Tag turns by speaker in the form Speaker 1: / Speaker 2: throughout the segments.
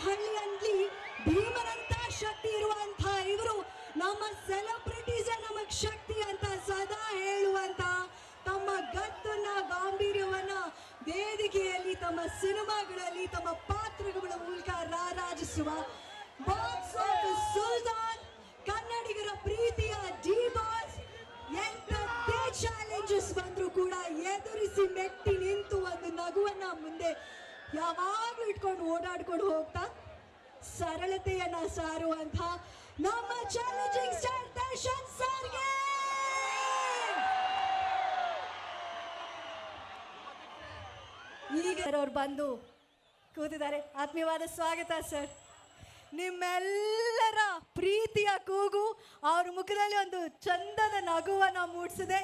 Speaker 1: ಹಳ್ಳಿಯಲ್ಲಿ ಭೀಮನಂತ ಶಕ್ತಿ ಇರುವಂತ ಇವರು ನಮ್ಮ ಸೆಲೆಬ್ರಿಟೀಸ್ ನಮಗ್ ಶಕ್ತಿ ಅಂತ ಸದಾ ಹೇಳುವಂತ ತಮ್ಮ ಗತ್ತನ್ನ ಗಾಂಭೀರ್ಯವನ್ನ ವೇದಿಕೆಯಲ್ಲಿ ತಮ್ಮ ಸಿನಿಮಾಗಳಲ್ಲಿ ತಮ್ಮ ಪಾತ್ರಗಳ ಮೂಲಕ ರಾರಾಜಿಸುವ ಬಾಕ್ಸ್ ಆಫೀಸ್ ಸುಲ್ತಾನ್, ಕನ್ನಡಿಗರ ಪ್ರೀತಿಯ ಡಿ ಬಾಸ್. ಎಂತದ್ದೇ ಚಾಲೆಂಜಸ್ ಬಂದ್ರು ಕೂಡ ಎದುರಿಸಿ ಮೆಟ್ಟಿ ನಿಂತು ಒಂದು ನಗುವನ್ನ ಮುಂದೆ ಯಾವಾಗ್ಲೂ ಇಟ್ಕೊಂಡು ಓಡಾಡ್ಕೊಂಡು ಹೋಗ್ತಾ ಸರಳತೆಯನ್ನ ಸಾರುವಂತ ನಮ್ಮ ಚಾಲೆಂಜಿಂಗ್ ಸ್ಟಾರ್ ದರ್ಶನ್ ಸರ್ಗೆ ಈಗ ಅವ್ರು ಬಂದು ಕೂತಿದ್ದಾರೆ. ಆತ್ಮೀಯವಾದ ಸ್ವಾಗತ ಸರ್. ನಿಮ್ಮೆಲ್ಲರ ಪ್ರೀತಿಯ ಕೂಗು ಅವ್ರ ಮುಖದಲ್ಲಿ ಒಂದು ಚಂದದ ನಗುವನ್ನು ಮೂಡಿಸಿದೆ.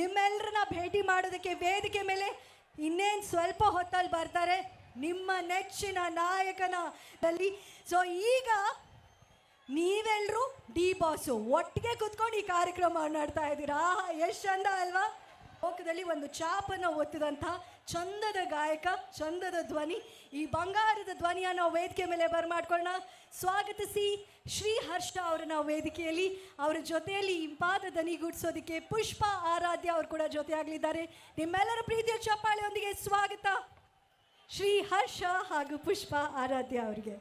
Speaker 1: ನಿಮ್ಮೆಲ್ಲರನ್ನ ಭೇಟಿ ಮಾಡೋದಕ್ಕೆ ವೇದಿಕೆ ಮೇಲೆ ಇನ್ನೇನು ಸ್ವಲ್ಪ ಹೊತ್ತಲ್ಲಿ ಬರ್ತಾರೆ ನಿಮ್ಮ ನೆಚ್ಚಿನ ನಾಯಕನಲ್ಲಿ. ಸೊ ಈಗ ನೀವೆಲ್ಲರೂ ಡಿ ಬಾಸು ಒಟ್ಟಿಗೆ ಕೂತ್ಕೊಂಡು ಈ ಕಾರ್ಯಕ್ರಮ ಮಾಡ್ತಾ ಇದ್ದೀರಾ. ಎಷ್ಟು ಚಂದ ಅಲ್ವಾ? ಲೋಕದಲ್ಲಿ ಒಂದು ಚಾಪನ್ನು ಒತ್ತಿದಂಥ ಚಂದದ ಗಾಯಕ, ಚಂದದ ಧ್ವನಿ, ಈ ಬಂಗಾರದ ಧ್ವನಿಯನ್ನು ನಾವು ವೇದಿಕೆ ಮೇಲೆ ಬರ್ಮಾಡ್ಕೊಳ್ಳೋಣ. ಸ್ವಾಗತಿಸಿ ಶ್ರೀ ಹರ್ಷ ಅವರನ್ನ ವೇದಿಕೆಯಲ್ಲಿ, ಅವರ ಜೊತೆಯಲ್ಲಿ ಇಂಪಾದ ದನಿಗೂಡಿಸೋದಕ್ಕೆ ಪುಷ್ಪ ಆರಾಧ್ಯ ಅವರು ಕೂಡ ಜೊತೆಯಾಗಲಿದ್ದಾರೆ. ನಿಮ್ಮೆಲ್ಲರ ಪ್ರೀತಿಯ ಚಪ್ಪಾಳೆಯೊಂದಿಗೆ ಸ್ವಾಗತ ಶ್ರೀ ಹರ್ಷ ಹಾಗೂ ಪುಷ್ಪ ಆರಾಧ್ಯ ಅವರಿಗೆ.